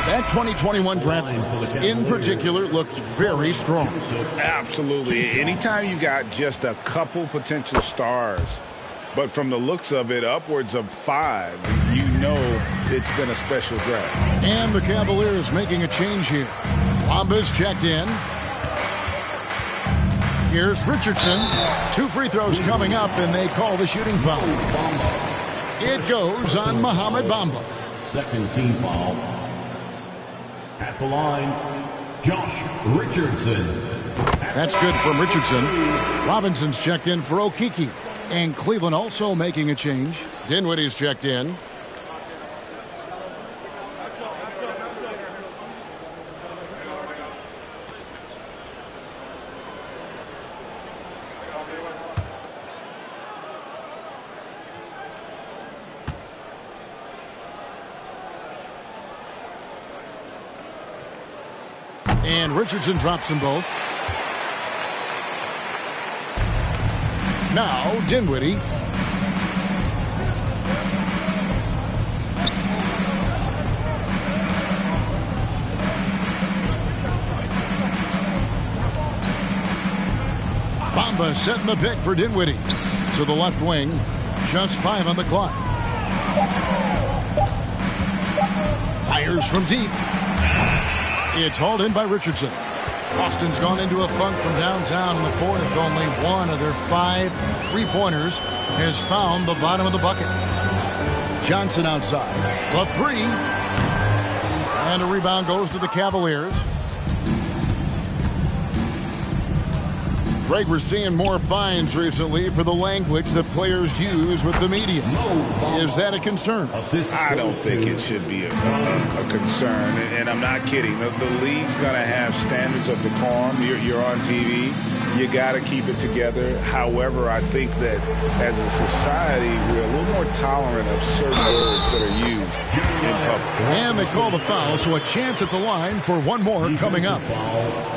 That 2021 draft class, in particular, looks very strong. Absolutely. Anytime you got just a couple potential stars, but from the looks of it, upwards of 5, you know it's been a special draft. And the Cavaliers making a change here. Bamba's checked in. Here's Richardson. 2 free throws coming up, and they call the shooting foul. It goes on Mohamed Bamba. Second team foul. At the line, Josh Richardson. That's good from Richardson. Robinson's checked in for Okeke. And Cleveland also making a change. Dinwiddie's checked in. And Richardson drops them both. Now Dinwiddie. Bamba setting the pick for Dinwiddie. To the left wing. Just 5 on the clock. Fires from deep. It's hauled in by Richardson. Boston's gone into a funk from downtown in the fourth. Only one of their 5 three-pointers has found the bottom of the bucket. Johnson outside. The 3. And a rebound goes to the Cavaliers. Greg, we're seeing more fines recently for the language that players use with the media. Is that a concern? I don't think it should be a concern, and I'm not kidding. The league's going to have standards of decorum. You're on TV. You got to keep it together. However, I think that as a society, we're a little more tolerant of certain words that are used in public. And they call the foul, so a chance at the line for one more coming up.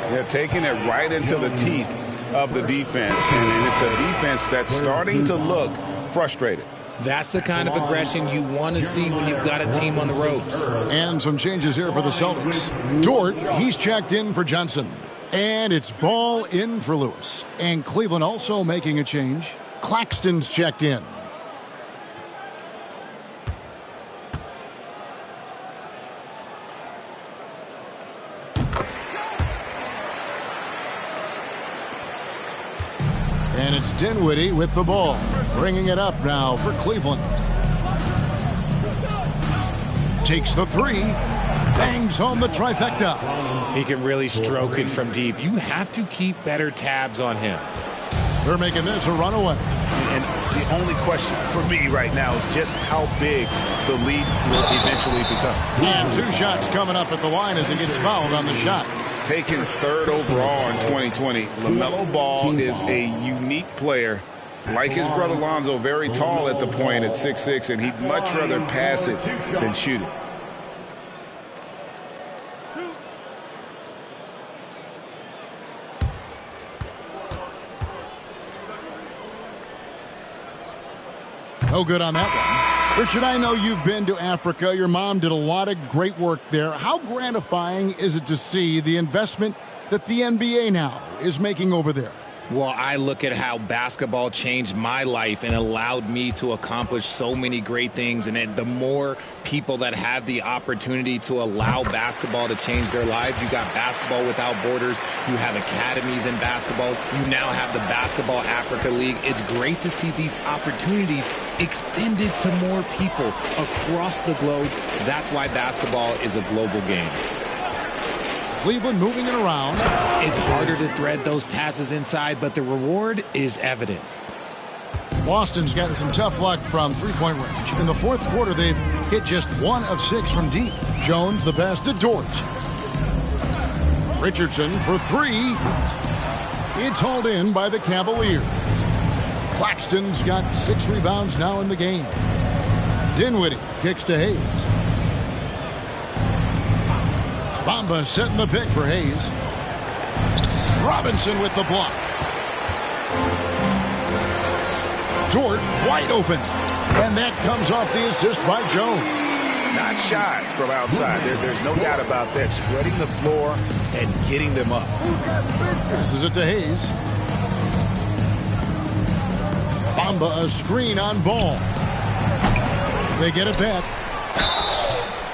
They're taking it right into the teeth of the defense, and it's a defense that's starting to look frustrated. That's the kind of aggression you want to see when you've got a team on the ropes. And some changes here for the Celtics. Dort, he's checked in for Johnson. And it's ball in for Lewis. And Cleveland also making a change. Claxton's checked in. And it's Dinwiddie with the ball. Bringing it up now for Cleveland. Takes the 3. Bangs home the trifecta. He can really stroke it from deep. You have to keep better tabs on him. They're making this a runaway. And the only question for me right now is just how big the lead will eventually become. And 2 shots coming up at the line as he gets fouled on the shot. Taken 3rd overall in 2020, LaMelo Ball is a unique player. Like his brother Lonzo, very tall at the point at 6'6", and he'd much rather pass it than shoot it. No good on that one. Richard, I know you've been to Africa. Your mom did a lot of great work there. How gratifying is it to see the investment that the NBA now is making over there? Well, I look at how basketball changed my life and allowed me to accomplish so many great things. And the more people that have the opportunity to allow basketball to change their lives, you got Basketball Without Borders, you have academies in basketball, you now have the Basketball Africa League. It's great to see these opportunities extended to more people across the globe. That's why basketball is a global game. Cleveland moving it around. It's harder to thread those passes inside, but the reward is evident. Boston's gotten some tough luck from three-point range. In the fourth quarter, they've hit just 1 of 6 from deep. Jones the pass to Dort. Richardson for 3. It's hauled in by the Cavaliers. Claxton's got 6 rebounds now in the game. Dinwiddie kicks to Hayes. Bamba setting the pick for Hayes. Robinson with the block. Dort wide open. And that comes off the assist by Jones. Not shy from outside. There's no doubt about that. Spreading the floor and getting them up. Passes it to Hayes. Bamba a screen on Ball. They get it back.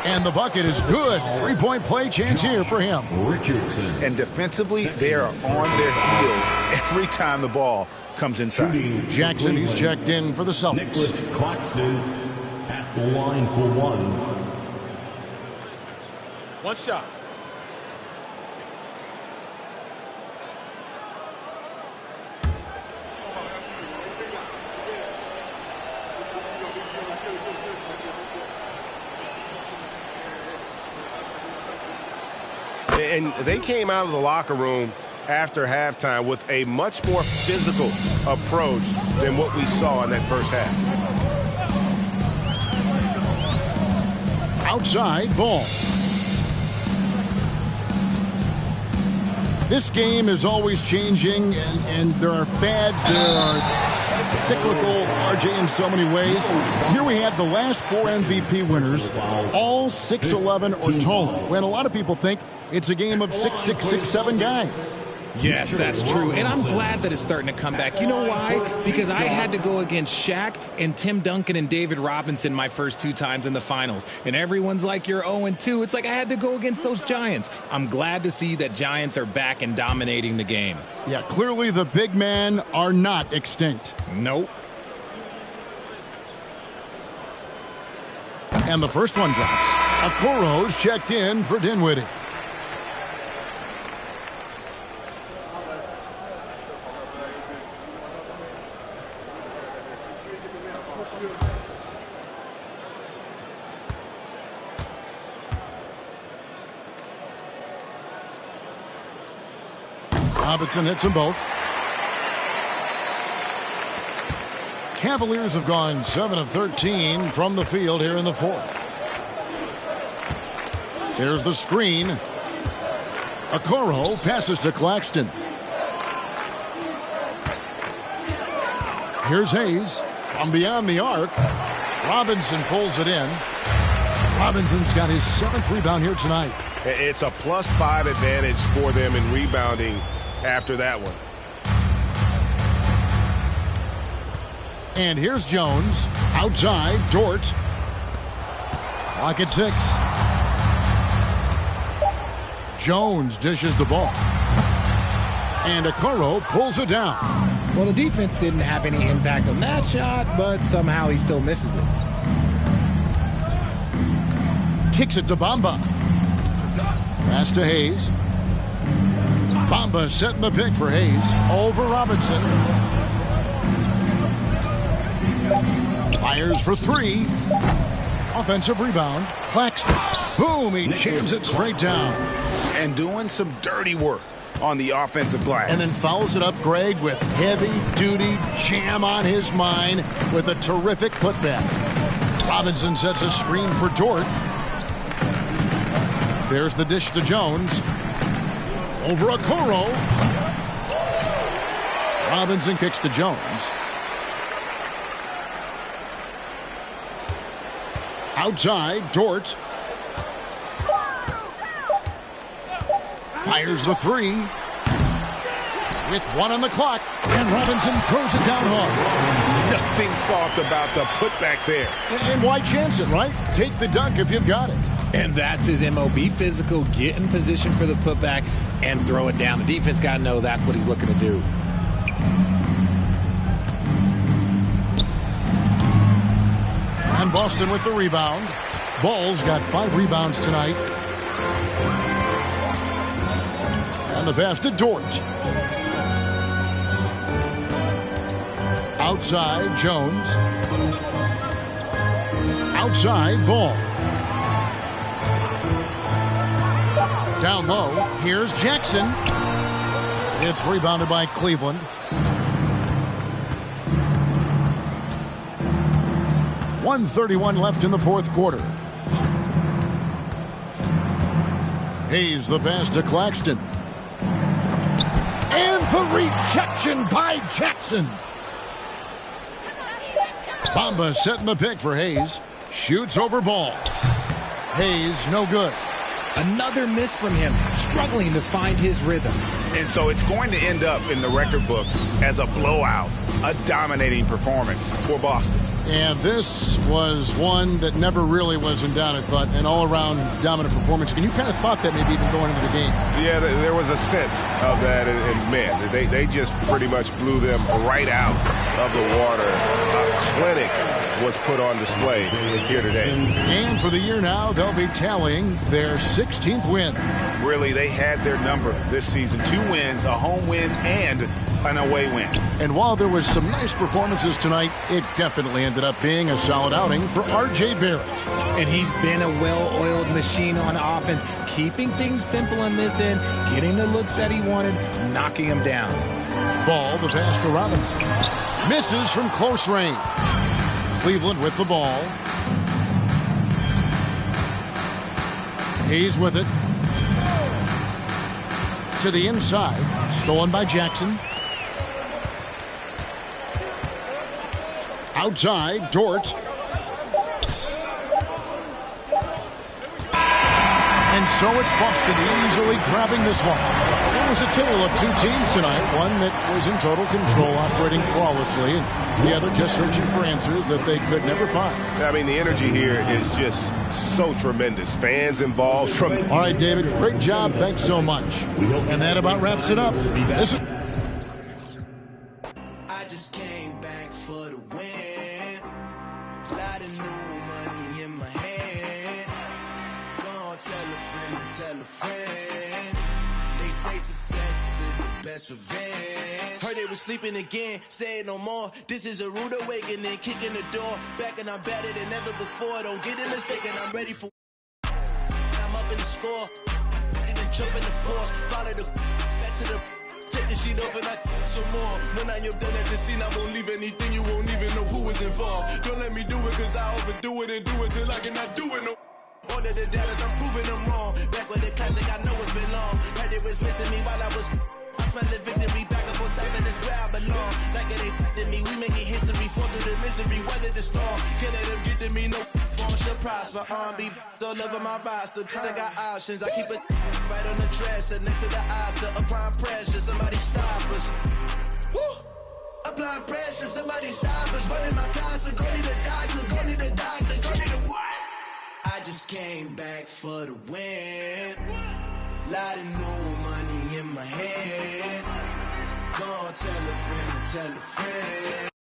And the bucket is good. Three-point play chance here for him. Richardson. And defensively, they are on their heels every time the ball comes inside. Jackson, he's checked in for the Celtics. Nicholas Claxton at the line for 1. One shot. And they came out of the locker room after halftime with a much more physical approach than what we saw in that first half. Outside Ball. This game is always changing, and there are fads, there are cyclical, RJ, in so many ways. Here we have the last 4 MVP winners, all 6'11" or taller, when a lot of people think it's a game of 6'6", 6'7" guys. Yes, that's true. And I'm glad that it's starting to come back. You know why? Because I had to go against Shaq and Tim Duncan and David Robinson my first 2 times in the finals. And everyone's like, you're 0-2. It's like I had to go against those Giants. I'm glad to see that Giants are back and dominating the game. Yeah, clearly the big men are not extinct. Nope. And the first one drops. Okoro's checked in for Dinwiddie. Robinson hits them both. Cavaliers have gone 7 of 13 from the field here in the fourth. There's the screen. Okoro passes to Claxton. Here's Hayes from beyond the arc. Robinson pulls it in. Robinson's got his 7th rebound here tonight. It's a +5 advantage for them in rebounding after that one. And here's Jones. Outside, Dort. Clock at 6. Jones dishes the ball. And Okoro pulls it down. Well, the defense didn't have any impact on that shot, but somehow he still misses it. Kicks it to Bamba. Pass to Hayes. Bamba setting the pick for Hayes. Over Robinson. Fires for 3. Offensive rebound. Claxton. Boom, he jams it straight down. And doing some dirty work on the offensive glass. And then fouls it up, Greg, with heavy-duty jam on his mind with a terrific putback. Robinson sets a screen for Dort. There's the dish to Jones. Over Okoro. Robinson kicks to Jones. Outside, Dort. Fires the 3. with one on the clock, and Robinson throws it down hard. Nothing soft about the putback there. And why chance it, right? Take the dunk if you've got it. And that's his MO. Be physical, get in position for the putback, and throw it down. The defense got to know that's what he's looking to do. And Boston with the rebound. Ball's got 5 rebounds tonight. And the pass to Dort. Outside, Jones. Outside, Ball. Down low, here's Jackson. It's rebounded by Cleveland. .131 left in the fourth quarter. Hayes the pass to Claxton. And the rejection by Jackson. Bamba setting the pick for Hayes. Shoots over Ball. Hayes, no good. Another miss from him, struggling to find his rhythm. And so it's going to end up in the record books as a blowout, a dominating performance for Boston. And this was one that never really was in doubt, I thought, an all-around dominant performance. And you kind of thought that maybe even going into the game. Yeah, there was a sense of that, and man, they just pretty much blew them right out of the water. A clinic was put on display here today. And for the year now, they'll be tallying their 16th win. Really, they had their number this season. 2 wins, a home win, and an away win. And while there was some nice performances tonight, it definitely ended up being a solid outing for R.J. Barrett. And he's been a well-oiled machine on offense, keeping things simple on this end, getting the looks that he wanted, knocking them down. Ball, the pass to Robinson. Misses from close range. Cleveland with the ball. Hayes with it. To the inside. Stolen by Jackson. Outside, Dort. And so it's Boston easily grabbing this one. It was a tale of 2 teams tonight. One that was in total control, operating flawlessly, and the other just searching for answers that they could never find. I mean, the energy here is just so tremendous. Fans involved from... All right, David, great job. Thanks so much. And that about wraps it up. Listen. I just came back for the win. Lot of new money in my hand. Gonna tell a friend to tell a friend. They say success is the best revenge. Heard they was sleeping again, say it no more. This is a rude awakening, kicking the door. Back and I'm better than ever before. Don't get it mistaken, I'm ready for. I'm up in the score. And then jump in the course. Follow the back to the. Take the sheet off and I some more. When I am done at the scene, I won't leave anything. You won't even know who is involved. Don't let me do it, cause I overdo it and do it till I cannot do it no. All of the doubters, I'm proving them wrong. Back with the classic, I know it's been long. Heard it was missing me while I was. I smell the victory back up on top, and it's where I belong. Like it ain't to me, we making history. Fall through the misery, weather the storm. Can't let them get to me, no phone should prosper. R&B all over my roster. I got options, I keep it right on the dresser. Next to the Oscar, applying pressure. Somebody stop us. Woo! Applying pressure, somebody stop us. Running my concert, go need a doctor, go need a doctor, go need a what? I just came back for the win. Lot of new money in my hand. Gonna tell a friend to tell a friend.